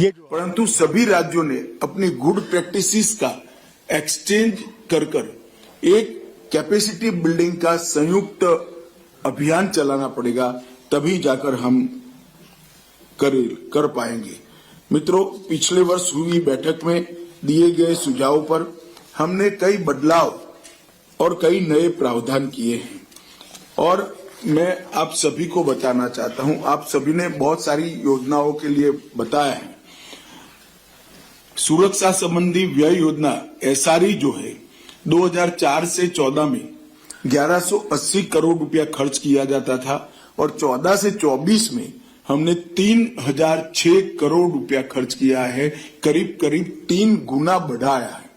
परंतु सभी राज्यों ने अपनी गुड प्रैक्टिसेस का एक्सचेंज कर एक कैपेसिटी बिल्डिंग का संयुक्त अभियान चलाना पड़ेगा, तभी जाकर हम कर पाएंगे। मित्रों, पिछले वर्ष हुई बैठक में दिए गए सुझावों पर हमने कई बदलाव और कई नए प्रावधान किए हैं और मैं आप सभी को बताना चाहता हूं, आप सभी ने बहुत सारी योजनाओं के लिए बताया है। सुरक्षा संबंधी व्यय योजना एसआरई जो है 2004 से 14 में 1180 करोड़ रुपया खर्च किया जाता था और 14 से 24 में हमने 3006 करोड़ रुपया खर्च किया है, करीब करीब 3 गुना बढ़ाया है।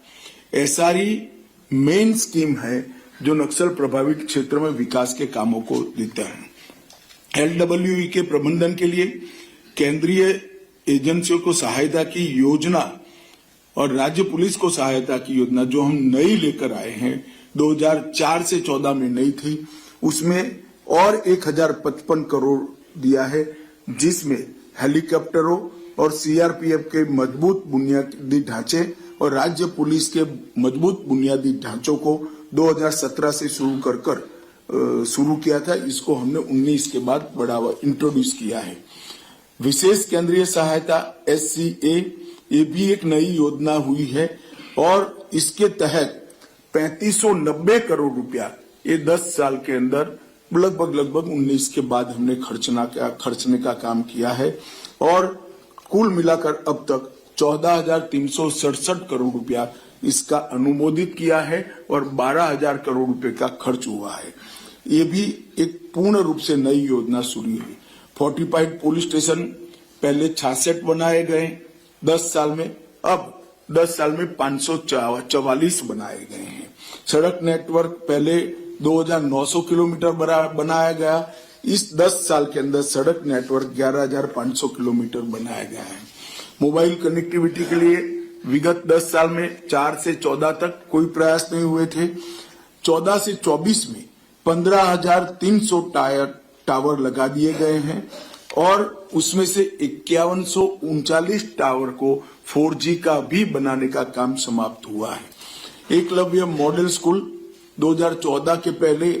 एसआरई मेन स्कीम है जो नक्सल प्रभावित क्षेत्र में विकास के कामों को देता है। एलडब्ल्यूई के प्रबंधन के लिए केंद्रीय एजेंसियों को सहायता की योजना और राज्य पुलिस को सहायता की योजना जो हम नई लेकर आए हैं, 2004 से 14 में नई थी, उसमें और 1055 करोड़ दिया है, जिसमें हेलीकॉप्टरों और सीआरपीएफ के मजबूत बुनियादी ढांचे और राज्य पुलिस के मजबूत बुनियादी ढांचों को 2017 से शुरू किया था। इसको हमने 19 के बाद बढ़ावा इंट्रोड्यूस किया है। विशेष केंद्रीय सहायता SCA ये भी एक नई योजना हुई है और इसके तहत 3590 करोड़ रुपया ये 10 साल के अंदर लगभग 19 के बाद हमने खर्चने का काम किया है और कुल मिलाकर अब तक 14,367 करोड़ रुपया इसका अनुमोदित किया है और 12,000 करोड़ रुपए का खर्च हुआ है। ये भी एक पूर्ण रूप से नई योजना शुरू हुई। फोर्टिफाइड पुलिस स्टेशन पहले 66 बनाए गए 10 साल में, अब 10 साल में 544 बनाए गए हैं। सड़क नेटवर्क पहले 2,900 किलोमीटर बनाया गया, इस 10 साल के अंदर सड़क नेटवर्क 11,500 किलोमीटर बनाया गया है। मोबाइल कनेक्टिविटी के लिए विगत 10 साल में 4 से 14 तक कोई प्रयास नहीं हुए थे। 14 से 24 में 15,300 टावर लगा दिए गए हैं और उसमें से 5139 टावर को 4G का भी बनाने का काम समाप्त हुआ है। एकलव्य मॉडल स्कूल 2014 के पहले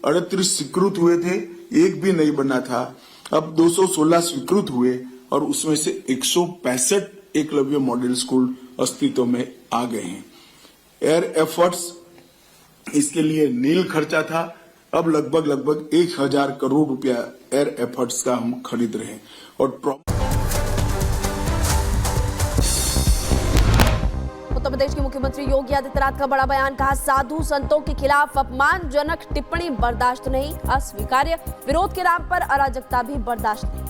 38 स्वीकृत हुए थे, एक भी नहीं बना था। अब 216 स्वीकृत हुए और उसमें से 165 एकलव्य मॉडल स्कूल अस्तित्व में आ गए हैं। एयर एफर्ट्स इसके लिए नील खर्चा था, अब लगभग 1,000 करोड़ रुपया एयर एफर्ट्स का हम खरीद रहे हैं। और उत्तर प्रदेश के मुख्यमंत्री योगी आदित्यनाथ का बड़ा बयान, कहा साधु संतों के खिलाफ अपमानजनक टिप्पणी बर्दाश्त नहीं, अस्वीकार्य, विरोध के नाम पर अराजकता भी बर्दाश्त नहीं।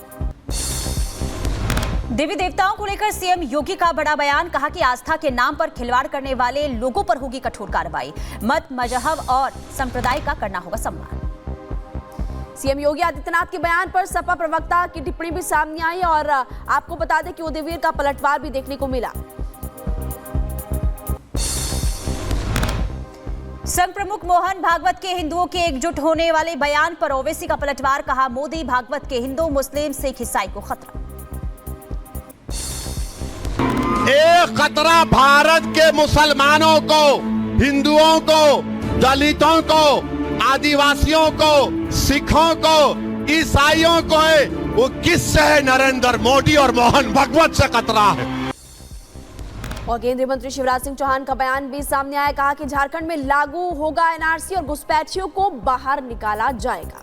देवी देवताओं को लेकर सीएम योगी का बड़ा बयान, कहा कि आस्था के नाम पर खिलवाड़ करने वाले लोगों पर होगी कठोर कार्रवाई, मत मजहब और संप्रदाय का करना होगा सम्मान। सीएम योगी आदित्यनाथ के बयान पर सपा प्रवक्ता की टिप्पणी भी सामने आई और आपको बता दें कि उदयवीर का पलटवार भी देखने को मिला। संघ प्रमुख मोहन भागवत के हिंदुओं के एकजुट होने वाले बयान पर ओवैसी का पलटवार, कहा मोदी भागवत के हिंदू मुस्लिम सिख ईसाई को खतरा। एक खतरा भारत के मुसलमानों को, हिंदुओं को, दलितों को, आदिवासियों को, सिखों को, ईसाइयों को है। वो किससे है? नरेंद्र मोदी और मोहन भागवत से खतरा है। और केंद्रीय मंत्री शिवराज सिंह चौहान का बयान भी सामने आया, कहा कि झारखंड में लागू होगा एनआरसी और घुसपैठियों को बाहर निकाला जाएगा।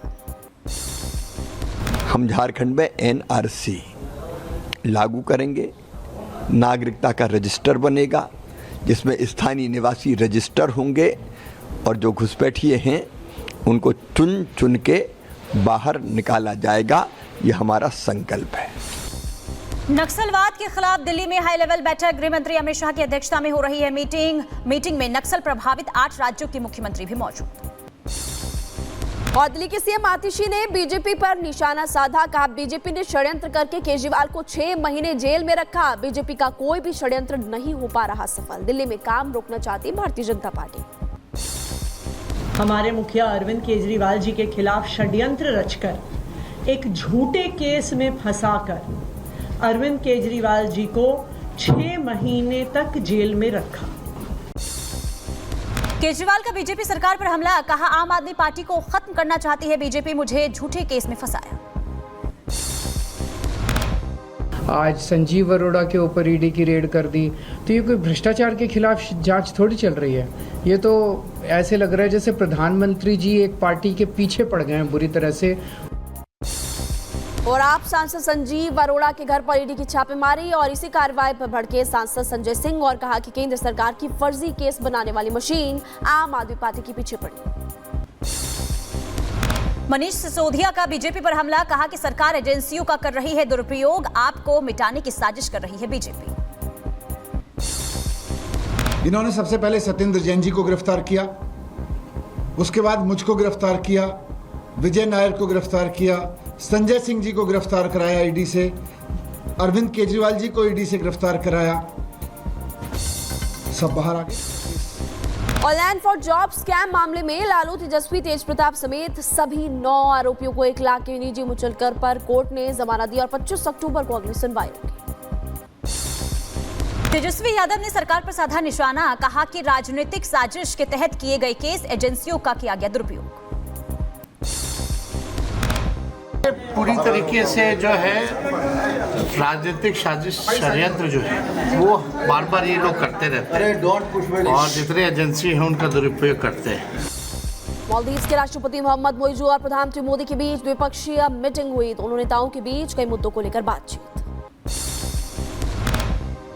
हम झारखंड में एनआरसी लागू करेंगे, नागरिकता का रजिस्टर बनेगा जिसमें स्थानीय निवासी रजिस्टर होंगे और जो घुसपैठिए हैं उनको चुन चुन के बाहर निकाला जाएगा। ये हमारा संकल्प है। नक्सलवाद के खिलाफ दिल्ली में हाई लेवल बैठक, गृह मंत्री अमित शाह की अध्यक्षता में हो रही है मीटिंग में नक्सल प्रभावित 8 राज्यों के मुख्यमंत्री भी मौजूद। और दिल्ली के सीएम आतिशी ने बीजेपी पर निशाना साधा, कहा बीजेपी ने षड्यंत्र करके केजरीवाल को 6 महीने जेल में रखा, बीजेपी का कोई भी षड्यंत्र नहीं हो पा रहा सफल, दिल्ली में काम रोकना चाहती भारतीय जनता पार्टी। हमारे मुखिया अरविंद केजरीवाल जी के खिलाफ षड्यंत्र रचकर एक झूठे केस में फंसाकर अरविंद केजरीवाल जी को 6 महीने तक जेल में रखा। केजरीवाल का बीजेपी सरकार पर हमला, कहा आम आदमी पार्टी को खत्म करना चाहती है बीजेपी, मुझे झूठे केस में फंसाया। आज संजीव अरोड़ा के ऊपर ईडी की रेड कर दी, तो ये कोई भ्रष्टाचार के खिलाफ जांच थोड़ी चल रही है। ये तो ऐसे लग रहा है जैसे प्रधानमंत्री जी एक पार्टी के पीछे पड़ गए हैं बुरी तरह से। और आप सांसद संजीव अरोड़ा के घर पर ईडी की छापेमारी और इसी कार्रवाई पर भड़के सांसद संजय सिंह और कहा कि केंद्र सरकार की फर्जी केस बनाने वाली मशीन आम आदमी पार्टी के पीछे पड़ी। मनीष सिसोदिया का बीजेपी पर हमला, कहा कि सरकार एजेंसियों का कर रही है दुरुपयोग, आपको मिटाने की साजिश कर रही है बीजेपी। इन्होंने सबसे पहले सत्येंद्र जैन जी को गिरफ्तार किया, उसके बाद मुझको गिरफ्तार किया, विजय नायर को गिरफ्तार किया, संजय सिंह जी को गिरफ्तार कराया ईडी से, अरविंद केजरीवाल जी को ईडी से गिरफ्तार कराया, सब बाहर आ गए। ऑनलाइन फॉर जॉब स्कैम मामले में लालू, तेजस्वी, तेज प्रताप समेत सभी 9 आरोपियों को 1 लाख की निजी मुचलकर पर कोर्ट ने जमानत दी और 25 अक्टूबर को अगली सुनवाई होगी। तेजस्वी यादव ने सरकार पर साधा निशाना, कहा कि राजनीतिक साजिश के तहत किए गए केस, एजेंसियों का किया गया दुरुपयोग। पूरी तरीके से जो है राजनीतिक साजिश षड्यंत्र जो है वो बार बार ये लोग करते रहते हैं और जितने एजेंसी हैं उनका दुरुपयोग करते हैं। मालदीव के राष्ट्रपति मोहम्मद मोइजू और प्रधानमंत्री मोदी के बीच द्विपक्षीय मीटिंग हुई, दोनों नेताओं के बीच कई मुद्दों को लेकर बातचीत।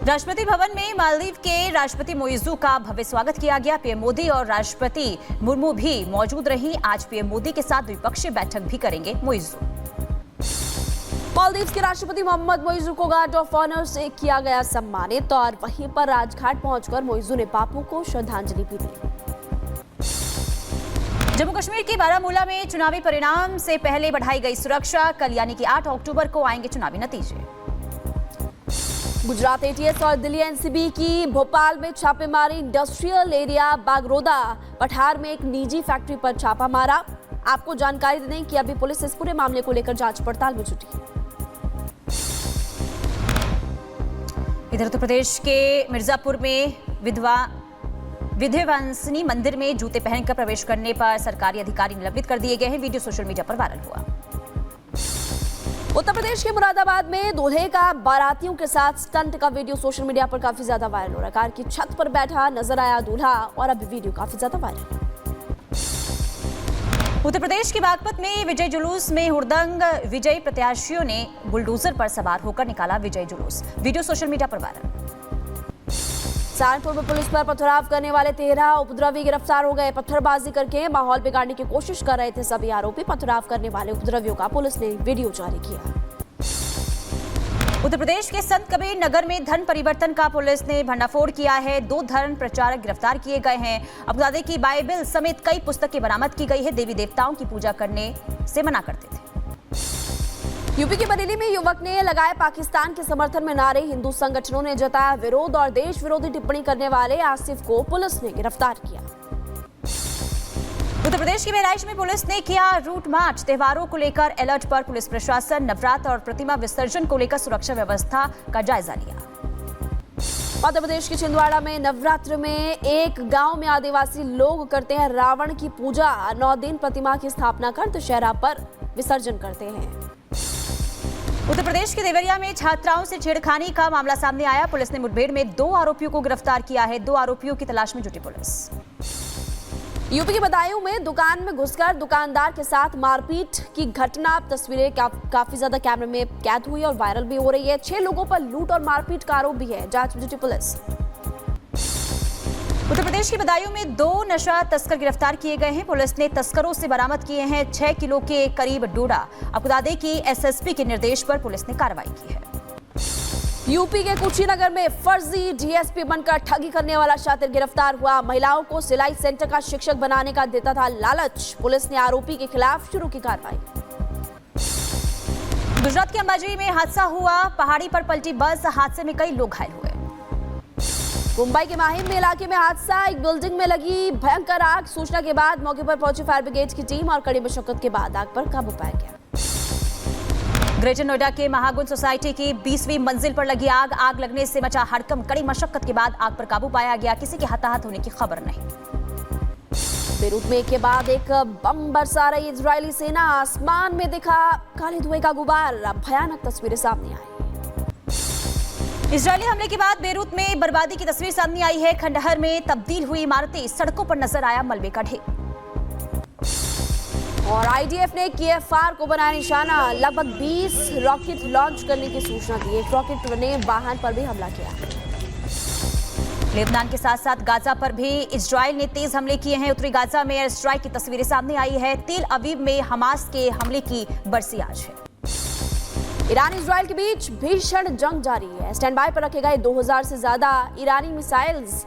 राष्ट्रपति भवन में मालदीव के राष्ट्रपति मोइजू का भव्य स्वागत किया गया। पीएम मोदी और राष्ट्रपति मुर्मू भी मौजूद रही। आज पीएम मोदी के साथ द्विपक्षीय बैठक भी करेंगे मोइजू। मालदीव के राष्ट्रपति मोहम्मद मोइजू को गार्ड ऑफ ऑनर से किया गया सम्मानित और वहीं पर राजघाट पहुंचकर मोइजू ने बापू को श्रद्धांजलि भी दी। जम्मू कश्मीर के बारामूला में चुनावी परिणाम से पहले बढ़ाई गई सुरक्षा, कल यानी कि 8 अक्टूबर को आएंगे चुनावी नतीजे। गुजरात एटीएस और दिल्ली एनसीबी की भोपाल में छापेमारी, इंडस्ट्रियल एरिया बागरोदा पठार में एक निजी फैक्ट्री पर छापा मारा। आपको जानकारी दें कि अभी पुलिस इस पूरे मामले को लेकर जांच पड़ताल में जुटी है। इधर उत्तर प्रदेश के मिर्जापुर में विंध्यवासिनी मंदिर में जूते पहनकर प्रवेश करने पर सरकारी अधिकारी निलंबित कर दिए गए हैं। वीडियो सोशल मीडिया पर वायरल हुआ। उत्तर प्रदेश के मुरादाबाद में दूल्हे का बारातियों के साथ स्टंट का वीडियो सोशल मीडिया पर काफी ज्यादा वायरल हो रहा है। कार की छत पर बैठा नजर आया दूल्हा और अब वीडियो काफी ज्यादा वायरल है। उत्तर प्रदेश के बागपत में विजय जुलूस में हुड़दंग, विजय प्रत्याशियों ने बुलडोजर पर सवार होकर निकाला विजय जुलूस। वीडियो सोशल मीडिया पर वायरल। सहारनपुर में पुलिस पर पथराव करने वाले 13 उपद्रवी गिरफ्तार हो गए। पत्थरबाजी करके माहौल बिगाड़ने की कोशिश कर रहे थे सभी आरोपी। पथराव करने वाले उपद्रवियों का पुलिस ने वीडियो जारी किया। उत्तर प्रदेश के संत कबीर नगर में धन परिवर्तन का पुलिस ने भंडाफोड़ किया है। 2 धर्म प्रचारक गिरफ्तार किए गए हैं। आपको बता दें कि बाइबल समेत कई पुस्तकें बरामद की गई है। देवी देवताओं की पूजा करने से मना करते थे। यूपी के बरेली में युवक ने लगाए पाकिस्तान के समर्थन में नारे। हिंदू संगठनों ने जताया विरोध और देश विरोधी टिप्पणी करने वाले आसिफ को पुलिस ने गिरफ्तार किया। उत्तर प्रदेश के बहराइच में पुलिस ने किया रूट मार्च। त्योहारों को लेकर अलर्ट पर पुलिस प्रशासन। नवरात्र और प्रतिमा विसर्जन को लेकर सुरक्षा व्यवस्था का जायजा लिया। मध्य प्रदेश के छिंदवाड़ा में नवरात्र में एक गांव में आदिवासी लोग करते हैं रावण की पूजा। 9 दिन प्रतिमा की स्थापना कर दशहरा पर विसर्जन करते हैं। उत्तर प्रदेश के देवरिया में छात्राओं से छेड़खानी का मामला सामने आया। पुलिस ने मुठभेड़ में 2 आरोपियों को गिरफ्तार किया है। 2 आरोपियों की तलाश में जुटी पुलिस। यूपी के बदायूं में दुकान में घुसकर दुकानदार के साथ मारपीट की घटना। तस्वीरें काफी ज्यादा कैमरे में कैद हुई और वायरल भी हो रही है। 6 लोगों पर लूट और मारपीट का आरोप भी है। जांच में जुटी पुलिस। उत्तर प्रदेश के बदायूं में 2 नशा तस्कर गिरफ्तार किए गए हैं। पुलिस ने तस्करों से बरामद किए हैं 6 किलो के करीब डोडा। आपको बता दें कि एसएसपी के निर्देश पर पुलिस ने कार्रवाई की है। यूपी के कुशीनगर में फर्जी डीएसपी बनकर ठगी करने वाला शातिर गिरफ्तार हुआ। महिलाओं को सिलाई सेंटर का शिक्षक बनाने का देता था लालच। पुलिस ने आरोपी के खिलाफ शुरू की कार्रवाई। गुजरात के अंबाजी में हादसा हुआ। पहाड़ी पर पलटी बस, हादसे में कई लोग घायल हुए। मुंबई के माहिम में इलाके में हादसा। एक बिल्डिंग में लगी भयंकर आग। सूचना के बाद मौके पर पहुंची फायर ब्रिगेड की टीम और कड़ी मशक्कत के बाद आग पर काबू पाया गया। ग्रेटर नोएडा के महागुन सोसाइटी की 20वीं मंजिल पर लगी आग। आग लगने से मचा हड़कंप। कड़ी मशक्कत के बाद आग पर काबू पाया गया। किसी के हताहत होने की खबर नहीं। बेरूत में एक के बाद एक बम बरसा रही इजरायली सेना। आसमान में दिखा काले धुएं का गुबार। भयानक तस्वीरें सामने आई। इजरायली हमले के बाद बेरूत में बर्बादी की तस्वीर सामने आई है। खंडहर में तब्दील हुई इमारतें, सड़कों पर नजर आया मलबे का ढेर। और आईडीएफ ने KFR को बनाया निशाना। लगभग 20 रॉकेट लॉन्च करने की सूचना दी। एक रॉकेट ने वाहन पर भी हमला किया। लेबनान के साथ साथ गाजा पर भी इजराइल ने तेज हमले किए हैं। उत्तरी गाजा में एयर स्ट्राइक की तस्वीरें सामने आई है। तेल अवीव में हमास के हमले की बरसी आज है। ईरान इजराइल के बीच भीषण जंग जारी है। स्टैंड बाय पर रखे गए 2000 से ज्यादा ईरानी मिसाइल्स